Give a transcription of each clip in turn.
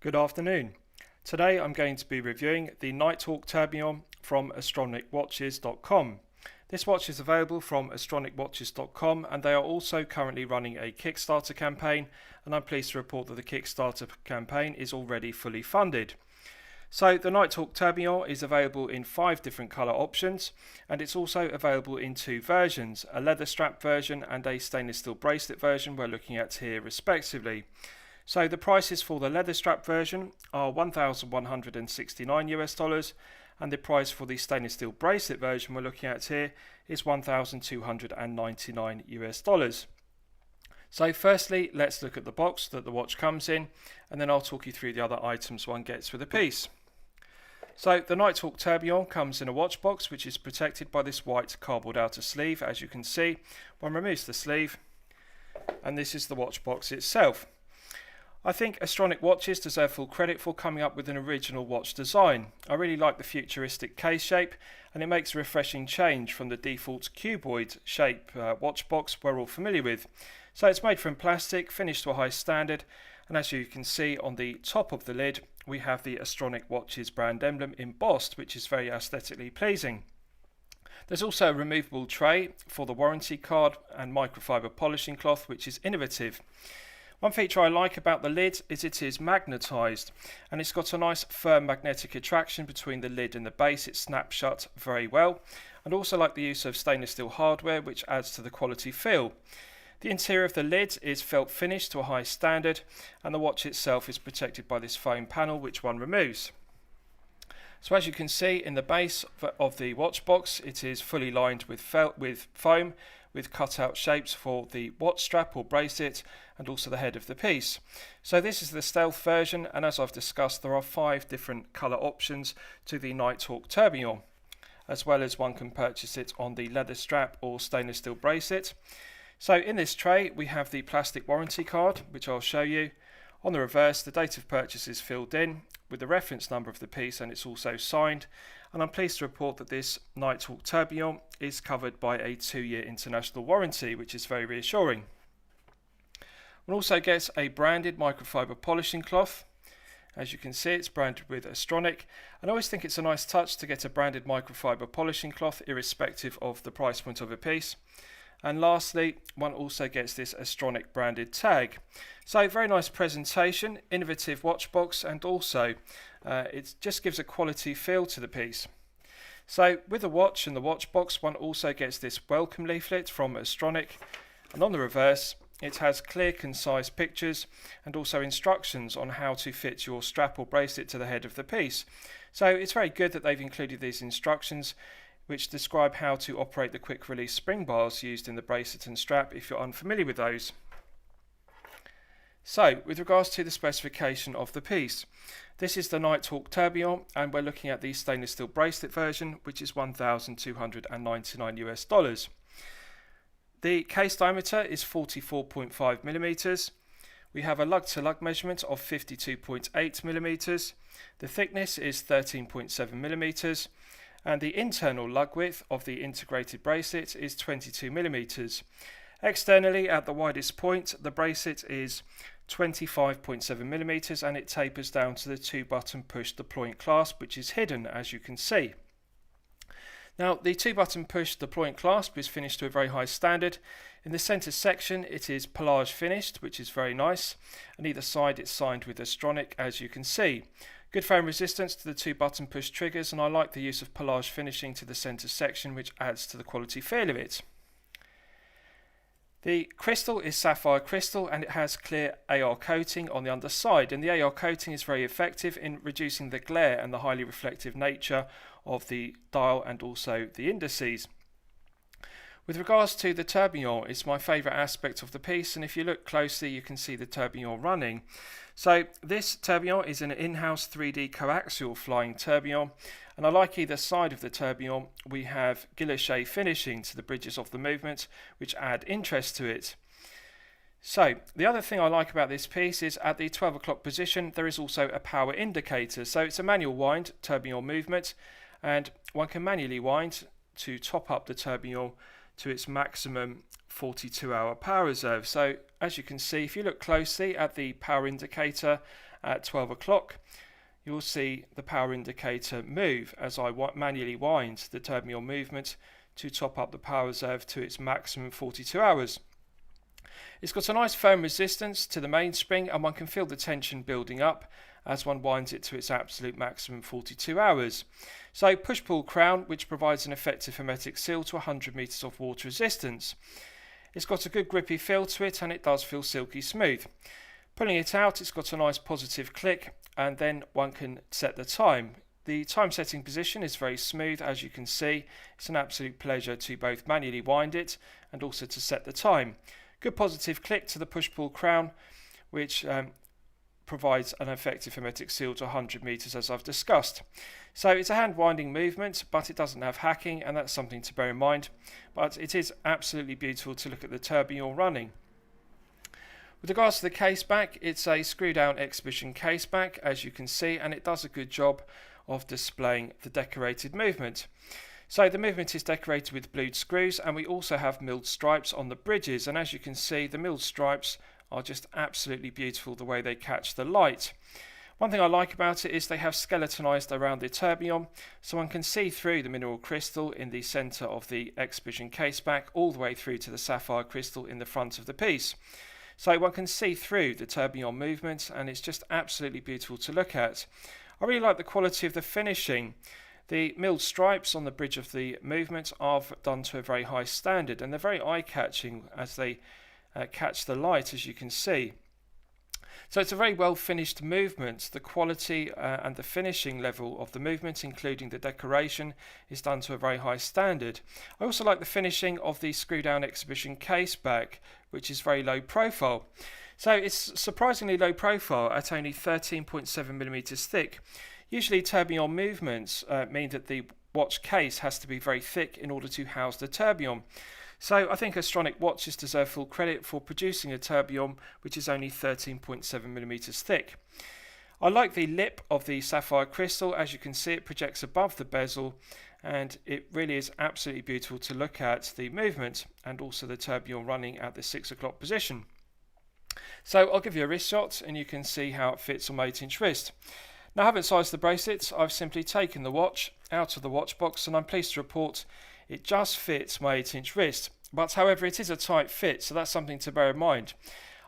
Good afternoon. Today I'm going to be reviewing the Nighthawk Tourbillon from astronicwatches.com. This watch is available from astronicwatches.com and they are also currently running a Kickstarter campaign, and I'm pleased to report that the Kickstarter campaign is already fully funded. So the Nighthawk Tourbillon is available in 5 different colour options, and it's also available in 2 versions, a leather strap version and a stainless steel bracelet version we're looking at here respectively. So the prices for the leather strap version are $1,169 and the price for the stainless steel bracelet version we're looking at here is $1,299. So firstly, let's look at the box that the watch comes in, and then I'll talk you through the other items one gets with the piece. So the Nighthawk Tourbillon comes in a watch box which is protected by this white cardboard outer sleeve, as you can see. One removes the sleeve and this is the watch box itself. I think Astronic watches deserve full credit for coming up with an original watch design. I really like the futuristic case shape, and it makes a refreshing change from the default cuboid shape watch box we're all familiar with. So it's made from plastic, finished to a high standard, and as you can see on the top of the lid we have the Astronic watches brand emblem embossed, which is very aesthetically pleasing. There's also a removable tray for the warranty card and microfiber polishing cloth, which is innovative. One feature I like about the lid is it is magnetised, and it's got a nice firm magnetic attraction between the lid and the base. It snaps shut very well, and also like the use of stainless steel hardware, which adds to the quality feel. The interior of the lid is felt finish to a high standard, and the watch itself is protected by this foam panel which one removes. So as you can see in the base of the watch box, it is fully lined with foam with cutout shapes for the watch strap or bracelet and also the head of the piece. So this is the stealth version, and as I've discussed there are 5 different colour options to the Nighthawk Tourbillon, as well as one can purchase it on the leather strap or stainless steel bracelet. So in this tray we have the plastic warranty card, which I'll show you. On the reverse, the date of purchase is filled in with the reference number of the piece, and it's also signed. And I'm pleased to report that this Nighthawk Tourbillon is covered by a 2-year international warranty, which is very reassuring. One also gets a branded microfiber polishing cloth. As you can see, it's branded with Astronic, and I always think it's a nice touch to get a branded microfiber polishing cloth irrespective of the price point of a piece. And lastly, one also gets this Astronic branded tag. So very nice presentation, innovative watch box, and also it just gives a quality feel to the piece. So with the watch and the watch box, one also gets this welcome leaflet from Astronic, and on the reverse it has clear, concise pictures and also instructions on how to fit your strap or bracelet to the head of the piece. So it's very good that they've included these instructions which describe how to operate the quick release spring bars used in the bracelet and strap if you're unfamiliar with those. So with regards to the specification of the piece, this is the Nighthawk Tourbillon, and we're looking at the stainless steel bracelet version, which is $1,299. The case diameter is 44.5 millimeters. We have a lug to lug measurement of 52.8 millimeters. The thickness is 13.7 millimeters. And the internal lug width of the integrated bracelet is 22 millimeters. Externally, at the widest point, the bracelet is 25.7 millimeters, and it tapers down to the 2-button push deployment clasp, which is hidden, as you can see. Now, the 2-button push deployment clasp is finished to a very high standard. In the center section, it is pelage finished, which is very nice, and either side it's signed with Astronic, as you can see. Good foam resistance to the 2-button push triggers, and I like the use of pelage finishing to the center section, which adds to the quality feel of it. The crystal is sapphire crystal, and it has clear AR coating on the underside, and the AR coating is very effective in reducing the glare and the highly reflective nature of the dial and also the indices. With regards to the tourbillon, it's my favourite aspect of the piece, and if you look closely you can see the tourbillon running. So this tourbillon is an in-house 3D Co-Axial flying tourbillon, and I like either side of the tourbillon we have guilloche finishing to the bridges of the movement, which add interest to it. So the other thing I like about this piece is at the 12 o'clock position there is also a power indicator. So it's a manual wind tourbillon movement, and one can manually wind to top up the tourbillon to its maximum 42-hour power reserve. So as you can see, if you look closely at the power indicator at 12 o'clock, you'll see the power indicator move as I manually wind the tourbillon movement to top up the power reserve to its maximum 42 hours. It's got a nice firm resistance to the mainspring, and one can feel the tension building up as one winds it to its absolute maximum 42 hours. So push-pull crown, which provides an effective hermetic seal to 100 metres of water resistance. It's got a good grippy feel to it, and it does feel silky smooth. Pulling it out, it's got a nice positive click, and then one can set the time. The time setting position is very smooth, as you can see. It's an absolute pleasure to both manually wind it and also to set the time. Good positive click to the push-pull crown, which provides an effective hermetic seal to 100 metres, as I've discussed. So it's a hand winding movement, but it doesn't have hacking, and that's something to bear in mind. But it is absolutely beautiful to look at the tourbillon running. With regards to the caseback, it's a screw down exhibition caseback, as you can see, and it does a good job of displaying the decorated movement. So the movement is decorated with blued screws, and we also have milled stripes on the bridges, and as you can see, the milled stripes are just absolutely beautiful the way they catch the light. One thing I like about it is they have skeletonized around the tourbillon, so one can see through the mineral crystal in the center of the exhibition caseback all the way through to the sapphire crystal in the front of the piece. So one can see through the tourbillon movement, and it's just absolutely beautiful to look at. I really like the quality of the finishing. The milled stripes on the bridge of the movement are done to a very high standard, and they're very eye-catching as they catch the light, as you can see. So it's a very well finished movement. The quality and the finishing level of the movement, including the decoration, is done to a very high standard. I also like the finishing of the screw down exhibition caseback, which is very low profile. So it's surprisingly low profile at only 13.7mm thick. Usually tourbillon movements mean that the watch case has to be very thick in order to house the tourbillon. So I think Astronic watches deserve full credit for producing a tourbillon which is only 13.7mm thick. I like the lip of the sapphire crystal. As you can see, it projects above the bezel, and it really is absolutely beautiful to look at the movement and also the tourbillon running at the 6 o'clock position. So I'll give you a wrist shot and you can see how it fits on my 8-inch wrist. Now I haven't sized the bracelets, I've simply taken the watch out of the watch box, and I'm pleased to report it just fits my 8-inch wrist. But however, it is a tight fit, so that's something to bear in mind.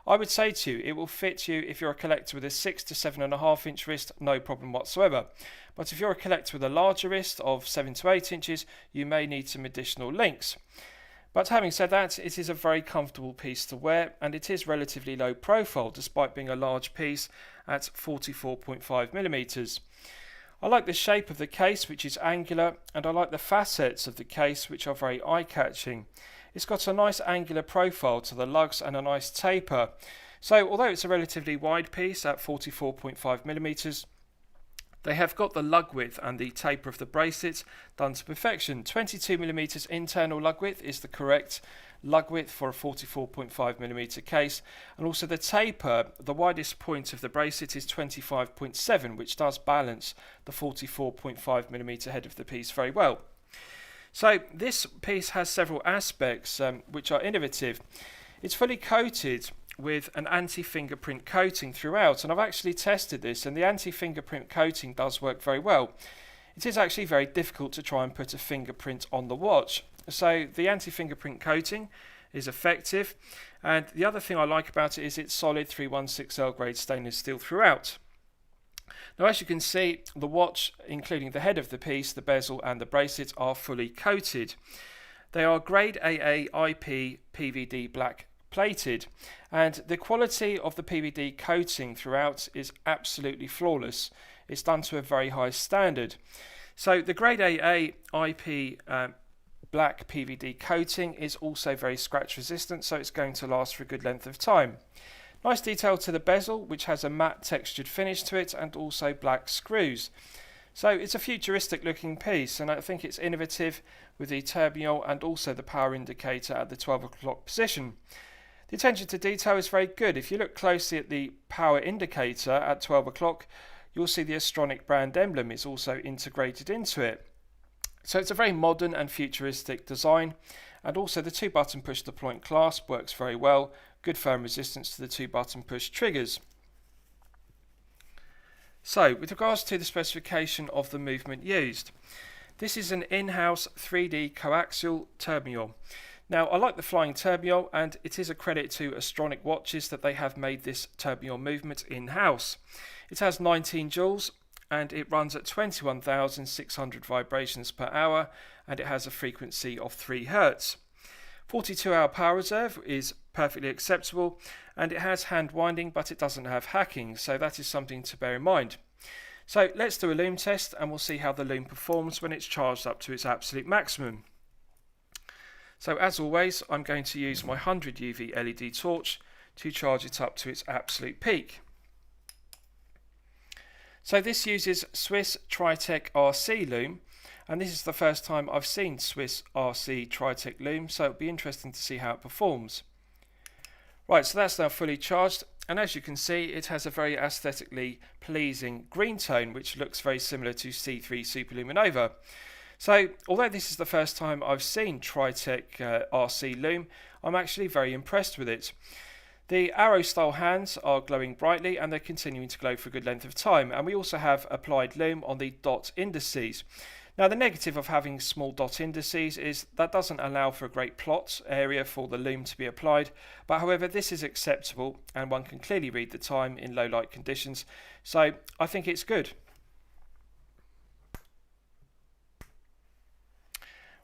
I would say to you, it will fit you if you're a collector with a 6 to 7.5-inch wrist, no problem whatsoever. But if you're a collector with a larger wrist of 7 to 8 inches, you may need some additional links. But having said that, it is a very comfortable piece to wear, and it is relatively low profile despite being a large piece at 44.5mm. I like the shape of the case, which is angular, and I like the facets of the case, which are very eye-catching. It's got a nice angular profile to the lugs and a nice taper. So although it's a relatively wide piece at 44.5mm, they have got the lug width and the taper of the bracelet done to perfection. 22mm internal lug width is the correct lug width for a 44.5mm case, and also the taper, the widest point of the bracelet is 25.7, which does balance the 44.5mm head of the piece very well. So this piece has several aspects which are innovative. It's fully coated with an anti-fingerprint coating throughout, and I've actually tested this, and the anti-fingerprint coating does work very well. It is actually very difficult to try and put a fingerprint on the watch, so the anti-fingerprint coating is effective, and the other thing I like about it is it's solid 316L grade stainless steel throughout. Now, as you can see, the watch, including the head of the piece, the bezel and the bracelet, are fully coated. They are grade AA IP PVD black plated, and the quality of the PVD coating throughout is absolutely flawless. It's done to a very high standard. So the grade AA IP black PVD coating is also very scratch resistant, so it's going to last for a good length of time. Nice detail to the bezel, which has a matte textured finish to it, and also black screws. So it's a futuristic looking piece, and I think it's innovative with the tourbillon and also the power indicator at the 12 o'clock position. The attention to detail is very good. If you look closely at the power indicator at 12 o'clock, you'll see the Astronic brand emblem is also integrated into it. So it's a very modern and futuristic design, and also the 2-button push to point clasp works very well. Good firm resistance to the 2-button push triggers. So with regards to the specification of the movement used, this is an in-house 3D coaxial tourbillon. Now I like the flying tourbillon, and it is a credit to Astronic watches that they have made this tourbillon movement in-house. It has 19 joules and it runs at 21,600 vibrations per hour, and it has a frequency of 3 Hz. 42-hour power reserve is perfectly acceptable, and it has hand winding, but it doesn't have hacking, so that is something to bear in mind. So let's do a Lume test and we'll see how the Lume performs when it's charged up to its absolute maximum. So as always, I'm going to use my 100 UV LED torch to charge it up to its absolute peak. So this uses Swiss Tritech RC Lume, and this is the first time I've seen Swiss RC Tritech Lume, so it'll be interesting to see how it performs. Right, so that's now fully charged, and as you can see, it has a very aesthetically pleasing green tone, which looks very similar to C3 Superluminova. So although this is the first time I've seen Tritech RC Lume, I'm actually very impressed with it. The arrow style hands are glowing brightly, and they're continuing to glow for a good length of time, and we also have applied Lume on the dot indices. Now the negative of having small dot indices is that doesn't allow for a great plot area for the Lume to be applied, but however this is acceptable and one can clearly read the time in low light conditions, so I think it's good.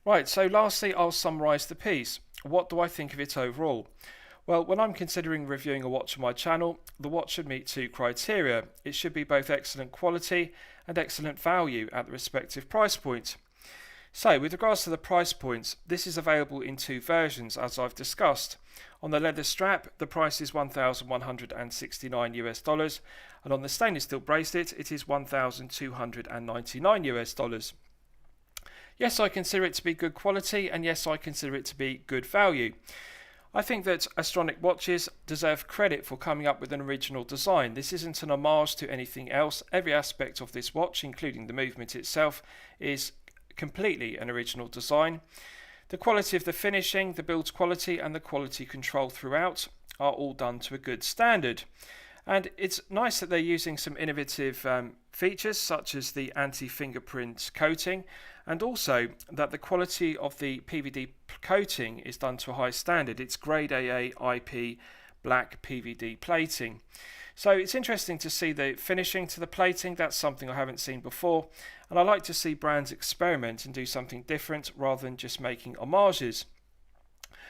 Right, so lastly I'll summarise the piece. What do I think of it overall? Well, when I'm considering reviewing a watch on my channel, the watch should meet 2 criteria. It should be both excellent quality and excellent value at the respective price point. So with regards to the price points, this is available in 2 versions as I've discussed. On the leather strap, the price is $1,169 US, and on the stainless steel bracelet, it is $1,299 US. Yes, I consider it to be good quality, and yes, I consider it to be good value. I think that Astronic watches deserve credit for coming up with an original design. This isn't an homage to anything else. Every aspect of this watch, including the movement itself, is completely an original design. The quality of the finishing, the build quality and the quality control throughout are all done to a good standard. And it's nice that they're using some innovative features such as the anti-fingerprint coating, and also that the quality of the PVD coating is done to a high standard. It's grade AA IP black PVD plating. So it's interesting to see the finishing to the plating. That's something I haven't seen before, and I like to see brands experiment and do something different rather than just making homages.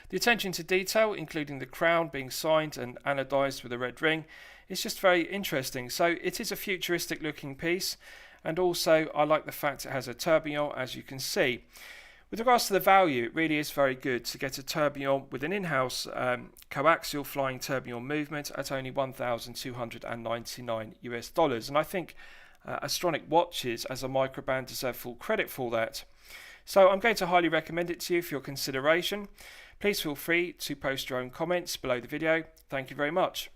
The attention to detail, including the crown being signed and anodized with a red ring, is just very interesting. So it is a futuristic looking piece, and also I like the fact it has a tourbillon, as you can see. With regards to the value, it really is very good to get a tourbillon with an in-house coaxial flying tourbillon movement at only $1,299 US, and I think Astronic watches as a microband deserve full credit for that. So I'm going to highly recommend it to you for your consideration. Please feel free to post your own comments below the video. Thank you very much.